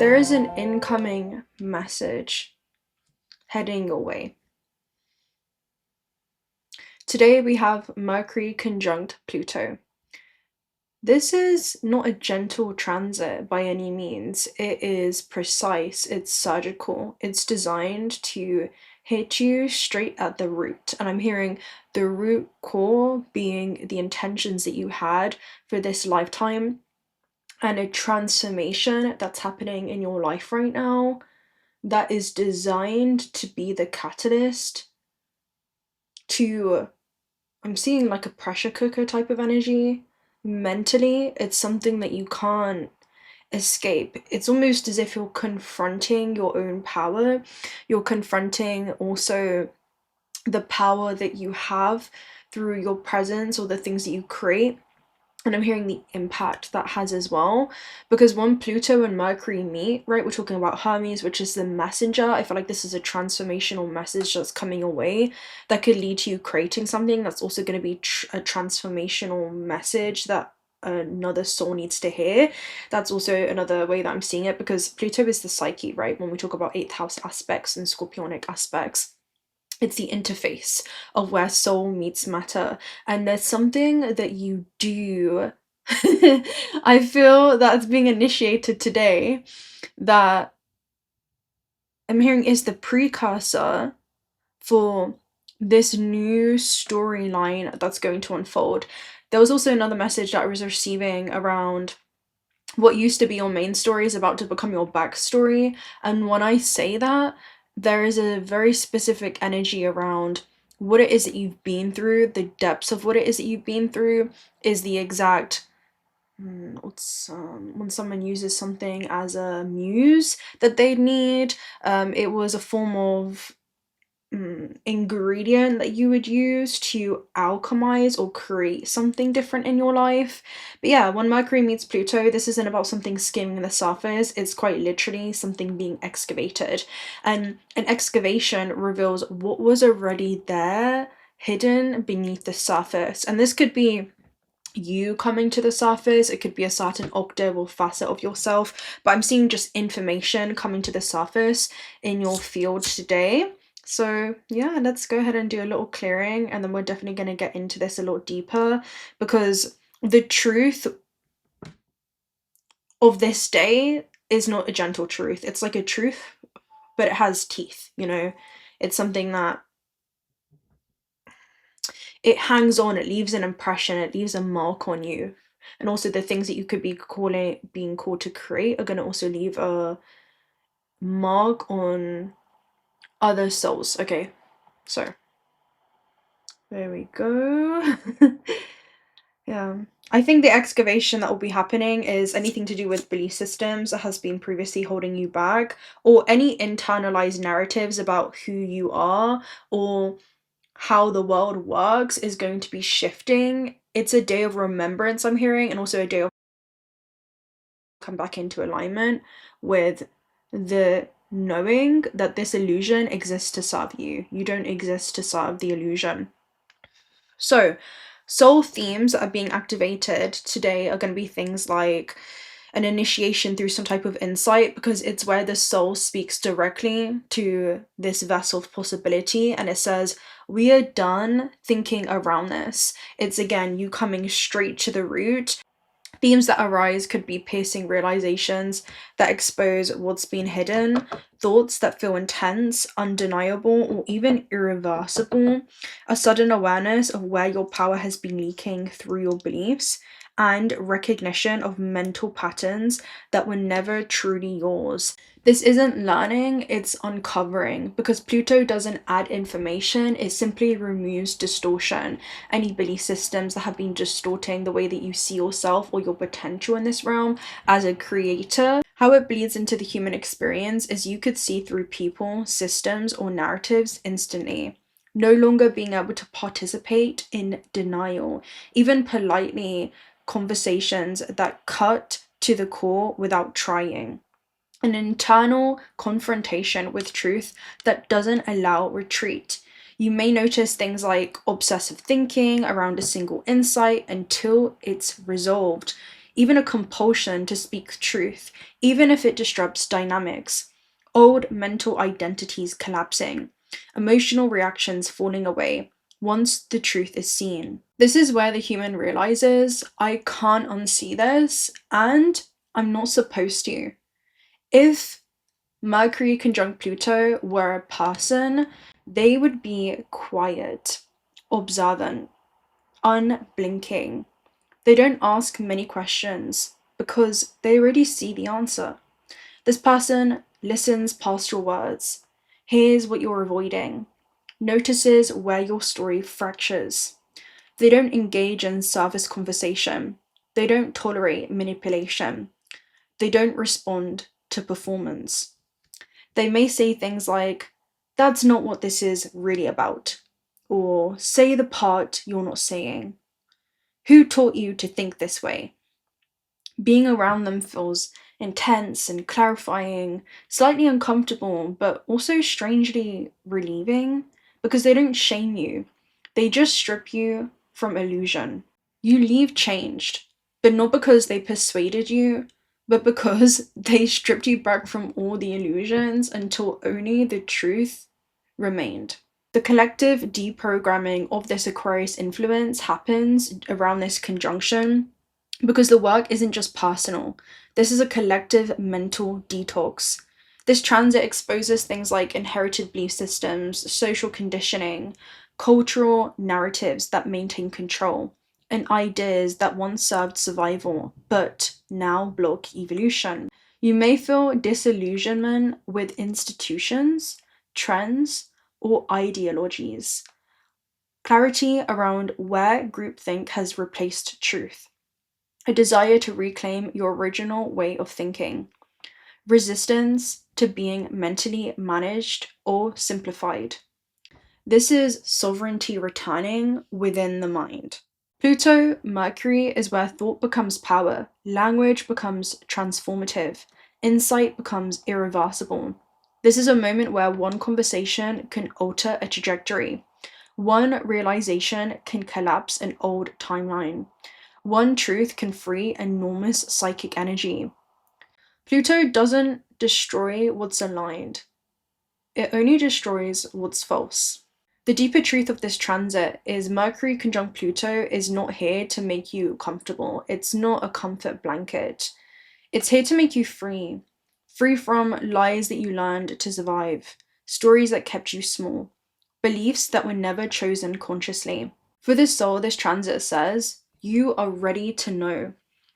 there is an incoming message heading your way. Today we have Mercury conjunct Pluto. This is not a gentle transit by any means. It is precise, it's surgical, it's designed to hit you straight at the root. And I'm hearing the root core being the intentions that you had for this lifetime and a transformation that's happening in your life right now that is designed to be the catalyst to, I'm seeing like a pressure cooker type of energy. Mentally, it's something that you can't escape. It's almost as if you're confronting your own power. You're confronting also the power that you have through your presence or the things that you create. And I'm hearing the impact that has as well, because when Pluto and Mercury meet, right, we're talking about Hermes, which is the messenger. I feel like this is a transformational message that's coming your way that could lead to you creating something that's also going to be a transformational message that another soul needs to hear. That's also another way that I'm seeing it, because Pluto is the psyche, right? When we talk about 8th house aspects and scorpionic aspects, it's the interface of where soul meets matter. And there's something that you do, I feel that's being initiated today, that I'm hearing is the precursor for this new storyline that's going to unfold. There was also another message that I was receiving around what used to be your main story is about to become your backstory. And when I say that, there is a very specific energy around what it is that you've been through. The depths of what it is that you've been through is the exact when someone uses something as a muse that they need. It was a form of ingredient that you would use to alchemize or create something different in your life. But yeah, when Mercury meets Pluto, this isn't about something skimming the surface. It's quite literally something being excavated, and an excavation reveals what was already there, hidden beneath the surface. And this could be you coming to the surface, it could be a certain octave or facet of yourself, but I'm seeing just information coming to the surface in your field today. So yeah, let's go ahead and do a little clearing, and then we're definitely going to get into this a lot deeper, because the truth of this day is not a gentle truth. It's like a truth, but it has teeth, you know? It's something that it hangs on, it leaves an impression, it leaves a mark on you. And also the things that you could be being called to create are going to also leave a mark on other souls. Okay, so there we go. Yeah, I think the excavation that will be happening is anything to do with belief systems that has been previously holding you back, or any internalized narratives about who you are or how the world works is going to be shifting. It's a day of remembrance, I'm hearing, and also a day of come back into alignment with the knowing that this illusion exists to serve you. You don't exist to serve the illusion. So soul themes that are being activated today are going to be things like an initiation through some type of insight, because it's where the soul speaks directly to this vessel of possibility, and it says, we are done thinking around this. It's again you coming straight to the root. Themes that arise could be piercing realizations that expose what's been hidden, thoughts that feel intense, undeniable, or even irreversible, a sudden awareness of where your power has been leaking through your beliefs, and recognition of mental patterns that were never truly yours. This isn't learning, it's uncovering, because Pluto doesn't add information, it simply removes distortion. Any belief systems that have been distorting the way that you see yourself or your potential in this realm as a creator. How it bleeds into the human experience is you could see through people, systems, or narratives instantly. No longer being able to participate in denial, even politely, conversations that cut to the core without trying. An internal confrontation with truth that doesn't allow retreat. You may notice things like obsessive thinking around a single insight until it's resolved. even a compulsion to speak truth, even if it disrupts dynamics, old mental identities collapsing, emotional reactions falling away once the truth is seen. This is where the human realizes, I can't unsee this, and I'm not supposed to. If Mercury conjunct Pluto were a person, they would be quiet, observant, unblinking. They don't ask many questions because they already see the answer. This person listens past your words, hears what you're avoiding, notices where your story fractures. They don't engage in surface conversation. They don't tolerate manipulation. They don't respond to performance. They may say things like, that's not what this is really about, or say the part you're not saying. Who taught you to think this way? Being around them feels intense and clarifying, slightly uncomfortable, but also strangely relieving because they don't shame you. They just strip you from illusion. You leave changed, but not because they persuaded you, but because they stripped you back from all the illusions until only the truth remained. The collective deprogramming of this Aquarius influence happens around this conjunction because the work isn't just personal. This is a collective mental detox. This transit exposes things like inherited belief systems, social conditioning, cultural narratives that maintain control, and ideas that once served survival, but now block evolution. You may feel disillusionment with institutions, trends, or ideologies. Clarity around where groupthink has replaced truth. A desire to reclaim your original way of thinking. Resistance to being mentally managed or simplified. This is sovereignty returning within the mind. Pluto, Mercury, is where thought becomes power, language becomes transformative, insight becomes irreversible. This is a moment where one conversation can alter a trajectory. One realization can collapse an old timeline. One truth can free enormous psychic energy. Pluto doesn't destroy what's aligned. It only destroys what's false. The deeper truth of this transit is Mercury conjunct Pluto is not here to make you comfortable. It's not a comfort blanket. It's here to make you free. Free from lies that you learned to survive, stories that kept you small, beliefs that were never chosen consciously. For the soul, this transit says, you are ready to know.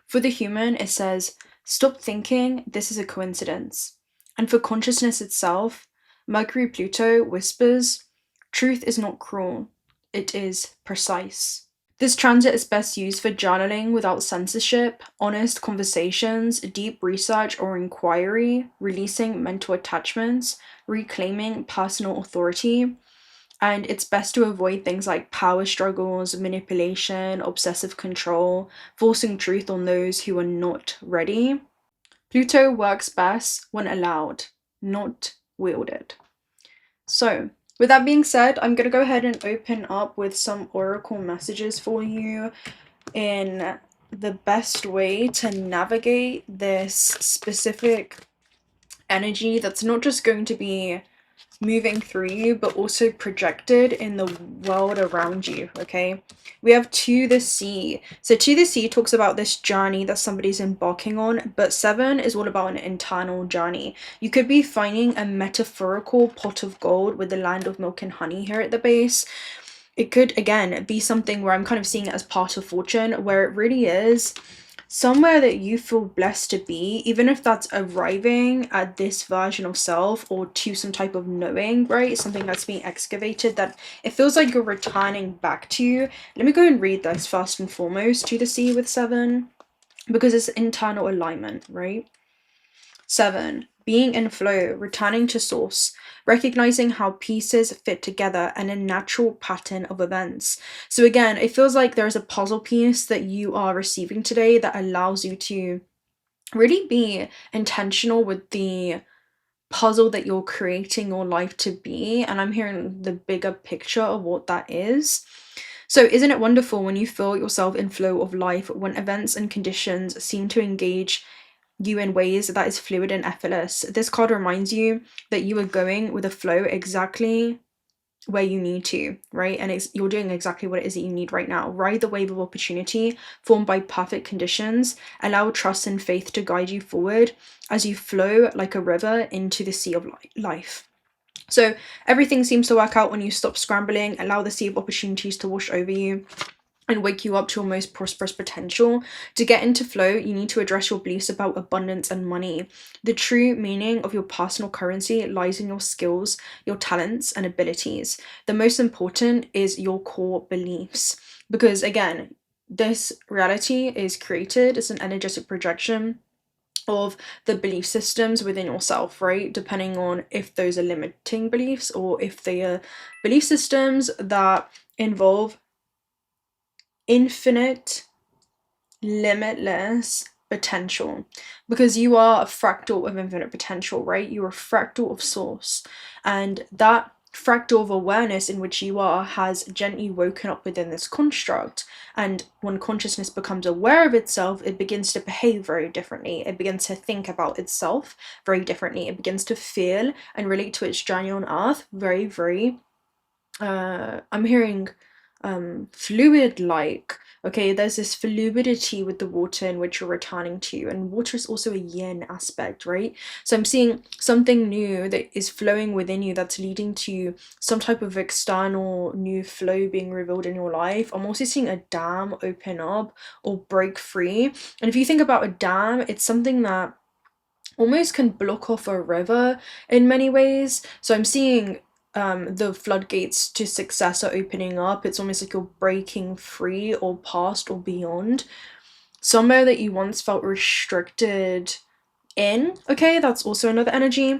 For the human, it says, stop thinking this is a coincidence. And for consciousness itself, Mercury Pluto whispers, truth is not cruel, it is precise. This transit is best used for journaling without censorship, honest conversations, deep research or inquiry, releasing mental attachments, reclaiming personal authority. And it's best to avoid things like power struggles, manipulation, obsessive control, forcing truth on those who are not ready. Pluto works best when allowed, not wielded. So, with that being said, I'm going to go ahead and open up with some oracle messages for you in the best way to navigate this specific energy that's not just going to be moving through you, but also projected in the world around you, okay? We have To the Sea. So To the Sea talks about this journey that somebody's embarking on, but 7 is all about an internal journey. You could be finding a metaphorical pot of gold with the land of milk and honey here at the base. It could, again, be something where I'm kind of seeing it as part of fortune, where it really is somewhere that you feel blessed to be, even if that's arriving at this version of self or to some type of knowing, right? Something that's being excavated that it feels like you're returning back to. Let me go and read this first and foremost, To the Sea with 7, because it's internal alignment, right? 7, being in flow, returning to source, recognizing how pieces fit together and a natural pattern of events. So again, it feels like there's a puzzle piece that you are receiving today that allows you to really be intentional with the puzzle that you're creating your life to be. And I'm hearing the bigger picture of what that is. So isn't it wonderful when you feel yourself in flow of life, when events and conditions seem to engage you in ways that is fluid and effortless? This card reminds you that you are going with a flow exactly where you need to, right? And you're doing exactly what it is that you need right now. Ride the wave of opportunity formed by perfect conditions. Allow trust and faith to guide you forward as you flow like a river into the sea of life. So everything seems to work out when you stop scrambling, allow the sea of opportunities to wash over you and wake you up to your most prosperous potential. To get into flow, you need to address your beliefs about abundance and money. The true meaning of your personal currency lies in your skills, your talents, and abilities. The most important is your core beliefs. Because again, this reality is created as an energetic projection of the belief systems within yourself, right? Depending on if those are limiting beliefs or if they are belief systems that involve infinite, limitless potential, because you are a fractal of infinite potential, right? You're a fractal of source, and that fractal of awareness in which you are has gently woken up within this construct. And when consciousness becomes aware of itself, it begins to behave very differently. It begins to think about itself very differently. It begins to feel and relate to its journey on earth very, very I'm hearing fluid like. Okay, there's this fluidity with the water in which you're returning to, and water is also a yin aspect, right? So I'm seeing something new that is flowing within you that's leading to some type of external new flow being revealed in your life. I'm also seeing a dam open up or break free. And if you think about a dam, it's something that almost can block off a river in many ways. So I'm seeing the floodgates to success are opening up. It's almost like you're breaking free or past or beyond somewhere that you once felt restricted in. Okay, that's also another energy.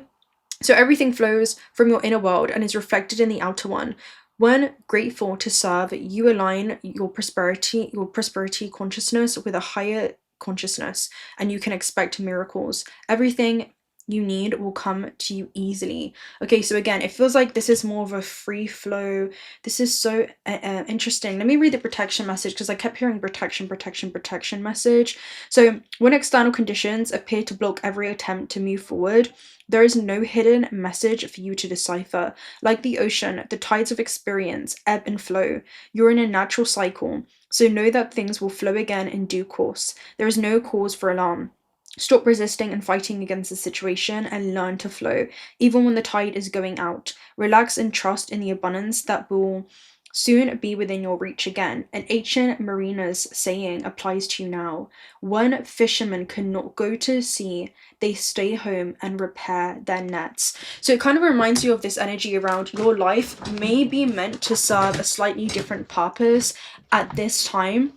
So everything flows from your inner world and is reflected in the outer one. When grateful to serve, you align your prosperity consciousness with a higher consciousness, and you can expect miracles. Everything you need will come to you easily. Okay, so again, it feels like this is more of a free flow. This is so interesting. Let me read the protection message, because I kept hearing protection message. So when external conditions appear to block every attempt to move forward, there is no hidden message for you to decipher. Like the ocean, the tides of experience ebb and flow. You're in a natural cycle, so know that things will flow again in due course. There is no cause for alarm. Stop resisting and fighting against the situation and learn to flow, even when the tide is going out. Relax and trust in the abundance that will soon be within your reach again. An ancient mariner's saying applies to you now. When fishermen cannot go to sea, they stay home and repair their nets. So it kind of reminds you of this energy around your life may be meant to serve a slightly different purpose at this time.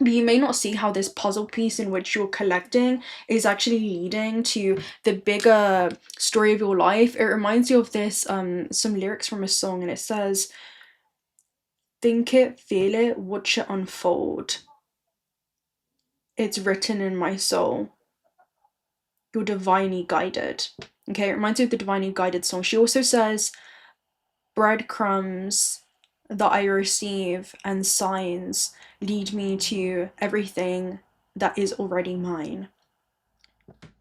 But you may not see how this puzzle piece in which you're collecting is actually leading to the bigger story of your life. It reminds you of this, some lyrics from a song, and it says, "Think it, feel it, watch it unfold. It's written in my soul. You're divinely guided." Okay, it reminds you of the divinely guided song. She also says, "Breadcrumbs that I receive and signs lead me to everything that is already mine."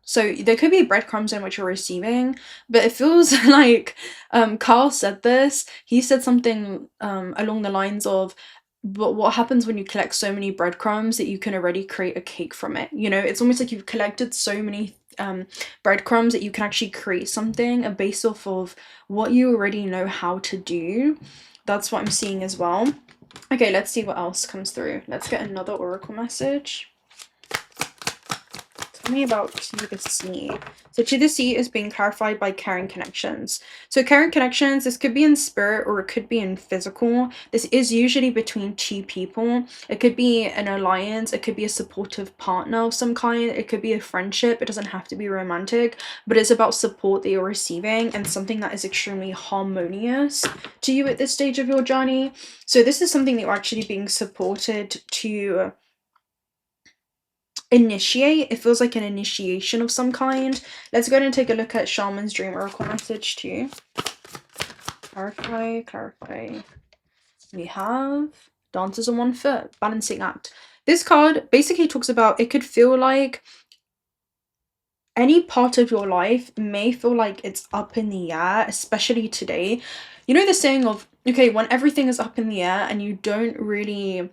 So there could be breadcrumbs in which you're receiving, but it feels like Carl said this. He said something along the lines of, but what happens when you collect so many breadcrumbs that you can already create a cake from it? You know, it's almost like you've collected so many breadcrumbs that you can actually create something based off of what you already know how to do. That's what I'm seeing as well. Okay, let's see what else comes through. Let's get another oracle message. Tell me about To the Sea. So To the Sea is being clarified by caring connections. So caring connections, this could be in spirit or it could be in physical. This is usually between two people. It could be an alliance. It could be a supportive partner of some kind. It could be a friendship. It doesn't have to be romantic, but it's about support that you're receiving and something that is extremely harmonious to you at this stage of your journey. So this is something that you're actually being supported to initiate. It feels like an initiation of some kind. Let's go ahead and take a look at Shaman's Dream Oracle message too. Clarify. We have dances on one foot, balancing act. This card basically talks about, it could feel like any part of your life may feel like it's up in the air, especially today. You know the saying of, okay, when everything is up in the air and you don't really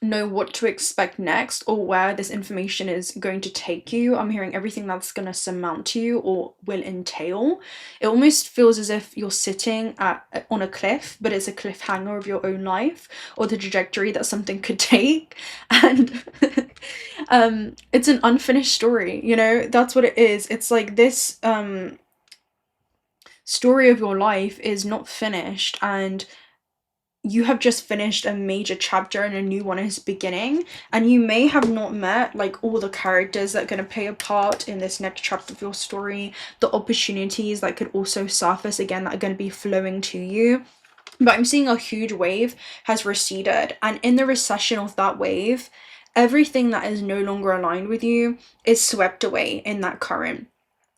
know what to expect next or where this information is going to take you. I'm hearing everything that's going to surmount you or will entail. It almost feels as if you're sitting on a cliff, but it's a cliffhanger of your own life or the trajectory that something could take. And it's an unfinished story, you know? That's what it is. It's like this story of your life is not finished, and you have just finished a major chapter and a new one is beginning, and you may have not met like all the characters that are going to play a part in this next chapter of your story, the opportunities that could also surface again that are going to be flowing to you. But I'm seeing a huge wave has receded, and in the recession of that wave, everything that is no longer aligned with you is swept away in that current.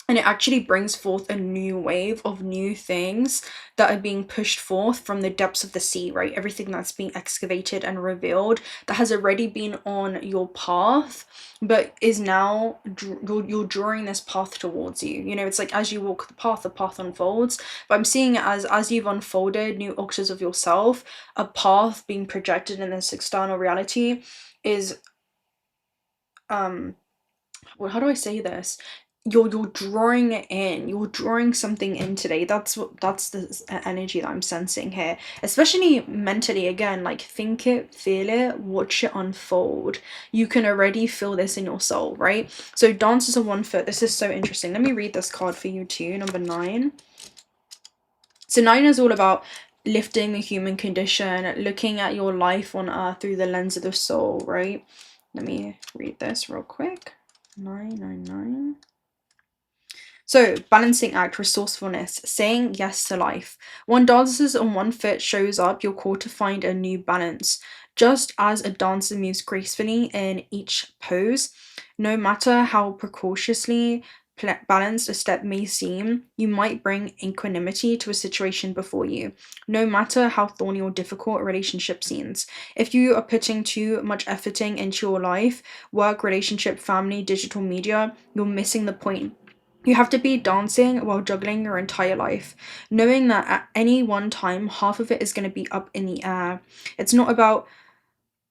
And it actually brings forth a new wave of new things that are being pushed forth from the depths of the sea, right? Everything that's being excavated and revealed that has already been on your path, but is now, you're drawing this path towards you. You know, it's like as you walk the path unfolds. But I'm seeing it as you've unfolded new octaves of yourself, a path being projected in this external reality is, well, how do I say this? You're drawing it in, you're drawing something in today. That's the energy that I'm sensing here, especially mentally. Again, like, think it, feel it, watch it unfold. You can already feel this in your soul, right? So dances on one foot, this is so interesting. Let me read this card for you too, number 9. So 9 is all about lifting the human condition, looking at your life on earth through the lens of the soul, right? Let me read this real quick. 999. So, balancing act, resourcefulness, saying yes to life. When dances on one foot shows up, you're called to find a new balance. Just as a dancer moves gracefully in each pose, no matter how precautiously balanced a step may seem, you might bring equanimity to a situation before you, no matter how thorny or difficult a relationship seems. If you are putting too much efforting into your life, work, relationship, family, digital media, you're missing the point. You have to be dancing while juggling your entire life, knowing that at any one time, half of it is going to be up in the air. It's not that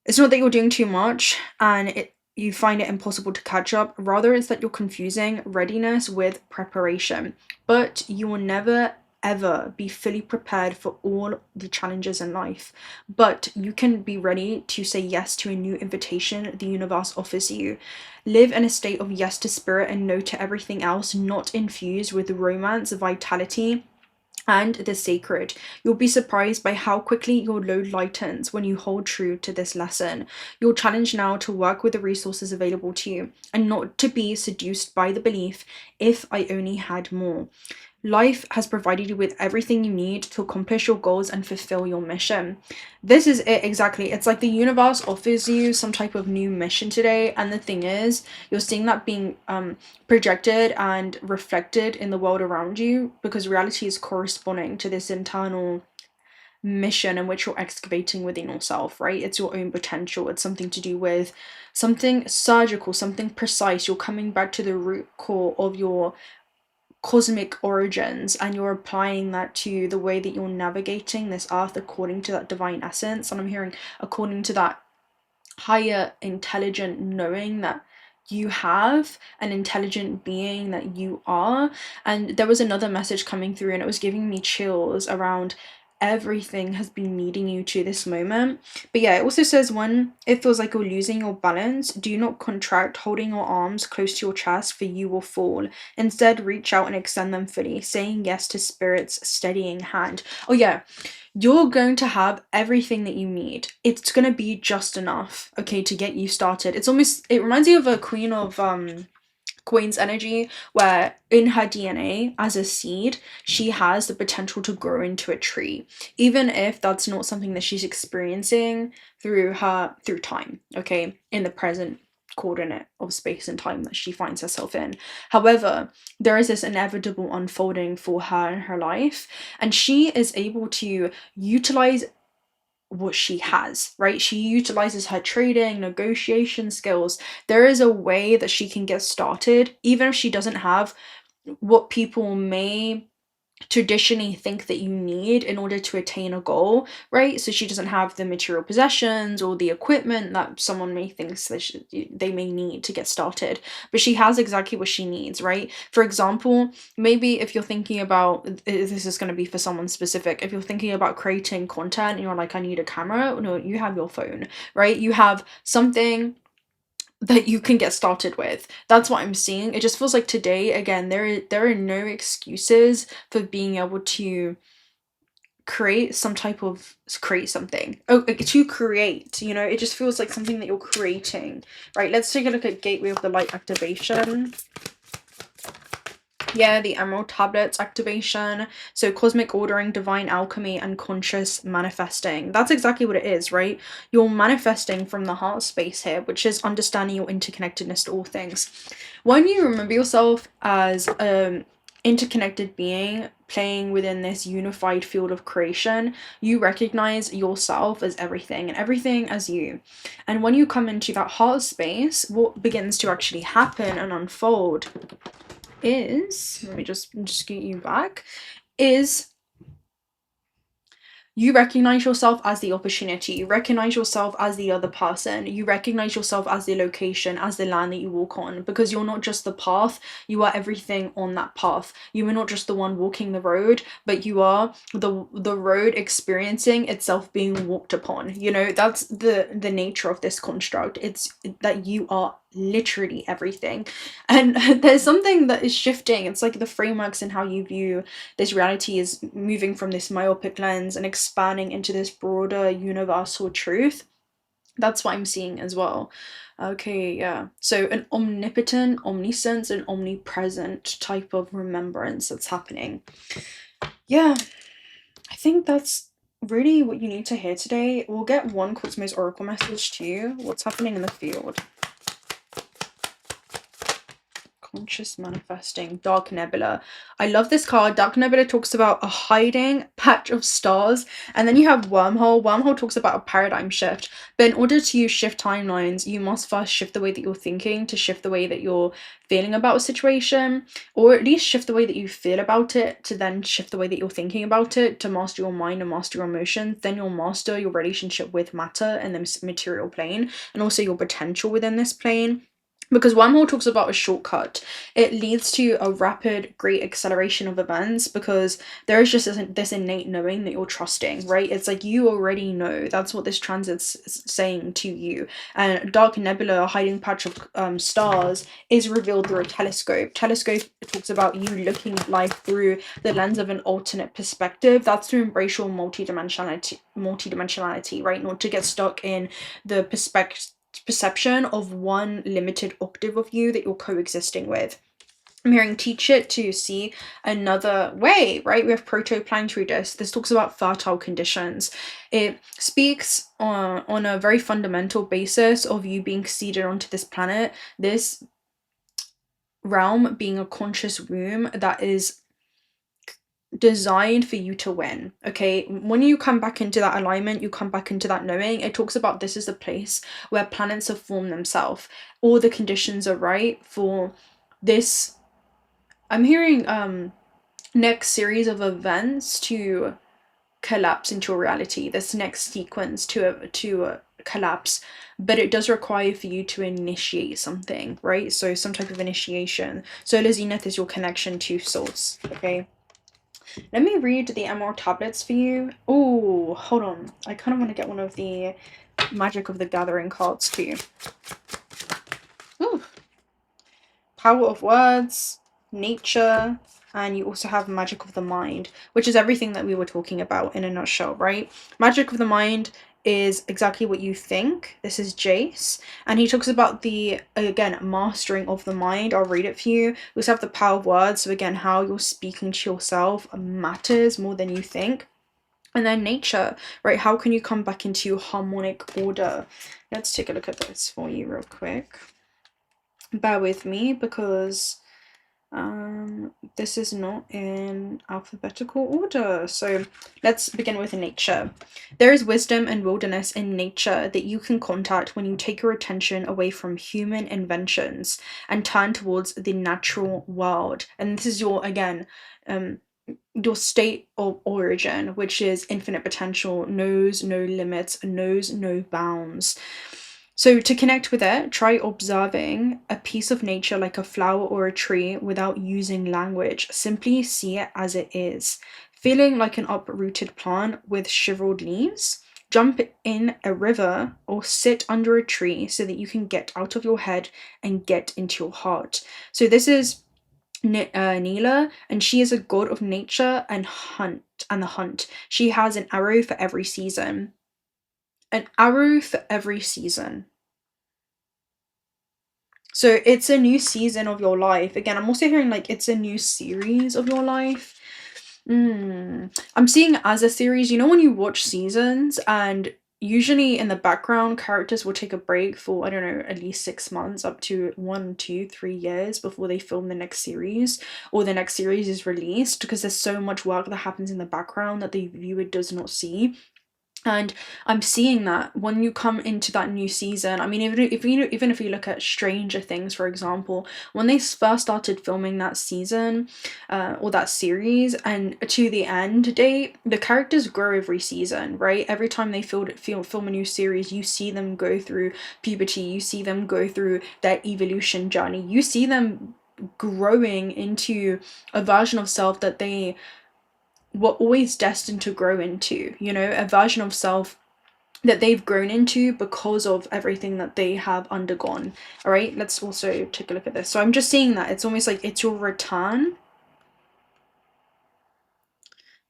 you're doing too much and you find it impossible to catch up. Rather, it's that you're confusing readiness with preparation. But you will never ever be fully prepared for all the challenges in life. But you can be ready to say yes to a new invitation the universe offers you. Live in a state of yes to spirit and no to everything else, not infused with romance, vitality, and the sacred. You'll be surprised by how quickly your load lightens when you hold true to this lesson. You're challenged now to work with the resources available to you and not to be seduced by the belief, if I only had more. Life has provided you with everything you need to accomplish your goals and fulfill your mission. This is it exactly. It's like the universe offers you some type of new mission today, and the thing is, you're seeing that being projected and reflected in the world around you, because reality is corresponding to this internal mission in which you're excavating within yourself, right? It's your own potential. It's something to do with something surgical, something precise. You're coming back to the root core of your cosmic origins, and you're applying that to the way that you're navigating this earth according to that divine essence. And I'm hearing according to that higher intelligent knowing that you have, an intelligent being that you are. And there was another message coming through, and it was giving me chills around everything has been leading you to this moment. But yeah, it also says, when it feels like you're losing your balance, do not contract, holding your arms close to your chest, for you will fall. Instead, reach out and extend them fully, saying yes to spirit's steadying hand. Oh yeah, you're going to have everything that you need. It's going to be just enough, okay, to get you started. It reminds you of a Queen's energy, where in her DNA as a seed, she has the potential to grow into a tree, even if that's not something that she's experiencing through time, okay, in the present coordinate of space and time that she finds herself in. However, there is this inevitable unfolding for her in her life, and she is able to utilize what she has, right? She utilizes her trading, negotiation skills. There is a way that she can get started, even if she doesn't have what people may traditionally think that you need in order to attain a goal, right? So she doesn't have the material possessions or the equipment that someone may think that they may need to get started, but she has exactly what she needs, right? For example, maybe if you're thinking about, this is going to be for someone specific, if you're thinking about creating content and you're like, I need a camera, no, you have your phone, right? You have something that you can get started with. That's what I'm seeing. It just feels like today, again, there are no excuses for being able to create something. To create, you know, it just feels like something that you're creating, right? Let's take a look at Gateway of the Light activation. Yeah, the Emerald Tablets activation. So cosmic ordering, divine alchemy, and conscious manifesting. That's exactly what it is, right? You're manifesting from the heart space here, which is understanding your interconnectedness to all things. When you remember yourself as interconnected being playing within this unified field of creation, you recognize yourself as everything and everything as you. And when you come into that heart space, what begins to actually happen and unfold is, let me just get you back, is you recognize yourself as the opportunity, you recognize yourself as the other person, you recognize yourself as the location, as the land that you walk on, because you're not just the path, you are everything on that path. You are not just the one walking the road, but you are the road experiencing itself being walked upon. You know, that's the nature of this construct. It's that you are literally everything. And there's something that is shifting. It's like the frameworks and how you view this reality is moving from this myopic lens and expanding into this broader universal truth. That's what I'm seeing as well. Okay, yeah. So an omnipotent, omniscient, and omnipresent type of remembrance that's happening. Yeah, I think that's really what you need to hear today. We'll get one Cosmos Oracle message to you. What's happening in the field? Conscious manifesting. Dark Nebula. I love this card. Dark Nebula talks about a hiding patch of stars. And then you have Wormhole. Wormhole talks about a paradigm shift. But in order to shift timelines, you must first shift the way that you're thinking to shift the way that you're feeling about a situation. Or at least shift the way that you feel about it to then shift the way that you're thinking about it, to master your mind and master your emotions. Then you'll master your relationship with matter and the material plane, and also your potential within this plane. Because Wormhole talks about a shortcut. It leads to a rapid, great acceleration of events because there is just this innate knowing that you're trusting, right? It's like you already know. That's what this transit's saying to you. And Dark Nebula, a hiding patch of stars, is revealed through a telescope. Telescope talks about you looking at life through the lens of an alternate perspective. That's to embrace your multidimensionality, right? Not to get stuck in the perception of one limited octave of you that you're coexisting with. I'm hearing teach it to see another way, right? We have protoplanetary disk. This talks about fertile conditions. It speaks on a very fundamental basis of you being seeded onto this planet, this realm being a conscious room that is designed for you to win. Okay, when you come back into that alignment, you come back into that knowing. It talks about this is a place where planets have formed themselves. All the conditions are right for this. I'm hearing next series of events to collapse into a reality, this next sequence to collapse, but it does require for you to initiate something, right? So some type of initiation. Solar Zenith is your connection to source. Okay, let me read the Emerald Tablets for you. Oh, hold on. I kind of want to get one of the Magic of the Gathering cards too. Ooh. Power of Words, Nature, and you also have Magic of the Mind, which is everything that we were talking about in a nutshell, right? Magic of the Mind is exactly what you think. This is Jace, and he talks about the, again, mastering of the mind. I'll read it for you. We also have the Power of Words, so again, how you're speaking to yourself matters more than you think. And then Nature, right? How can you come back into harmonic order? Let's take a look at this for you real quick. Bear with me because this is not in alphabetical order. So let's begin with nature. There is wisdom and wilderness in nature that you can contact when you take your attention away from human inventions and turn towards the natural world. And this is your, again, your state of origin, which is infinite potential, knows no limits, knows no bounds. So to connect with it, try observing a piece of nature like a flower or a tree without using language. Simply see it as it is. Feeling like an uprooted plant with shriveled leaves, jump in a river or sit under a tree so that you can get out of your head and get into your heart. So this is Neela, and she is a god of nature and the hunt. She has an arrow for every season. An arrow for every season. So it's a new season of your life. Again, I'm also hearing like it's a new series of your life. I'm seeing as a series, you know, when you watch seasons and usually in the background characters will take a break for, I don't know, at least 6 months, up to 1, 2, 3 years before they film the next series or the next series is released, because there's so much work that happens in the background that the viewer does not see. And I'm seeing that when you come into that new season, I mean, even if you look at Stranger Things, for example, when they first started filming that season or that series, and to the end date, the characters grow every season, right? Every time they film a new series, you see them go through puberty, you see them go through their evolution journey, you see them growing into a version of self that they were always destined to grow into, you know, a version of self that they've grown into because of everything that they have undergone. All right, let's also take a look at this. So I'm just seeing that it's almost like it's your return.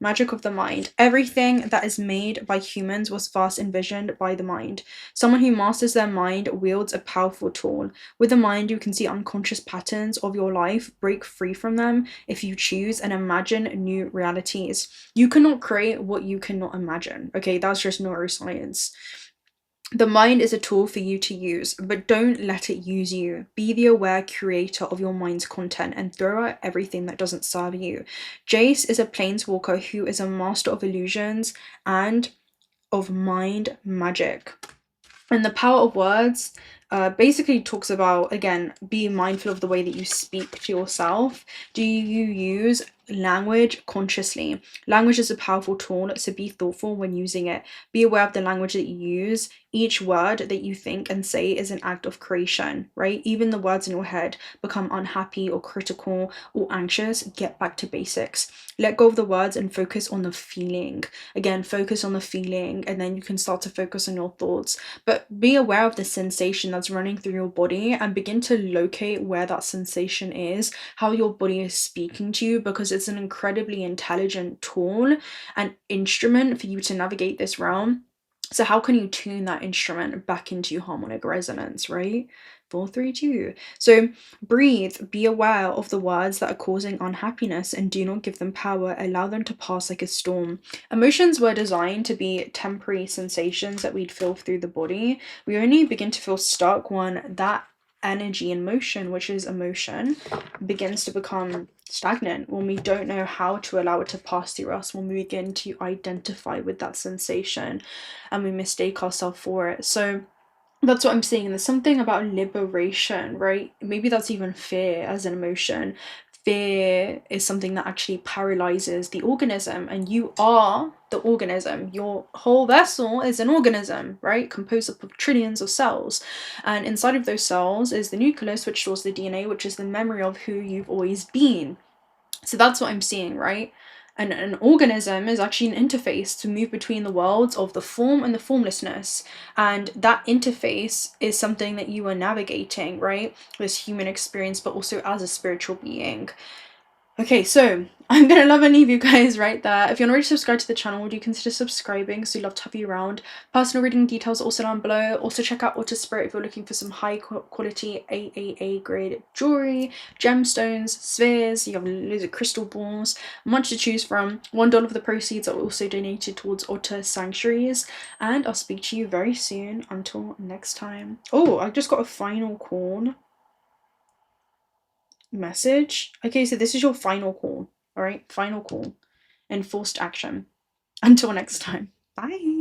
Magic of the mind. Everything that is made by humans was first envisioned by the mind. Someone who masters their mind wields a powerful tool. With the mind, you can see unconscious patterns of your life, break free from them if you choose, and imagine new realities. You cannot create what you cannot imagine. Okay, that's just neuroscience. The mind is a tool for you to use, but don't let it use you. Be the aware curator of your mind's content and throw out everything that doesn't serve you. Jace is a planeswalker who is a master of illusions and of mind magic. And the power of words basically talks about, again, being mindful of the way that you speak to yourself. Do you use language consciously? Language is a powerful tool, so be thoughtful when using it. Be aware of the language that you use. Each word that you think and say is an act of creation, right? Even the words in your head become unhappy or critical or anxious. Get back to basics. Let go of the words and focus on the feeling. Again, focus on the feeling, and then you can start to focus on your thoughts. But be aware of the sensation that's running through your body and begin to locate where that sensation is, how your body is speaking to you, because it's an incredibly intelligent tool and instrument for you to navigate this realm. So how can you tune that instrument back into harmonic resonance, right? 4, 3, 2. So breathe, be aware of the words that are causing unhappiness and do not give them power. Allow them to pass like a storm. Emotions were designed to be temporary sensations that we'd feel through the body. We only begin to feel stuck when that energy in motion, which is emotion, begins to become stagnant, when we don't know how to allow it to pass through us, when we begin to identify with that sensation and we mistake ourselves for it. So that's what I'm seeing. There's something about liberation, right? Maybe that's even fear as an emotion. Fear is something that actually paralyzes the organism, and you are the organism. Your whole vessel is an organism, right? Composed of trillions of cells. And inside of those cells is the nucleus, which stores the DNA, which is the memory of who you've always been. So that's what I'm seeing, right? And an organism is actually an interface to move between the worlds of the form and the formlessness. And that interface is something that you are navigating, right? This human experience, but also as a spiritual being. Okay, so I'm gonna love and leave you guys right there. If you're not already subscribed to the channel, would you consider subscribing? So we'd love to have you around. Personal reading details also down below. Also check out Auto Spirit if you're looking for some high quality AAA grade jewelry, gemstones, spheres. You have loads of crystal balls, much to choose from. $1 of the proceeds are also donated towards otter sanctuaries. And I'll speak to you very soon. Until next time. Oh, I just got a final call. message. Okay, so this is your final call. All right, final call. Enforced action. Until next time. Bye.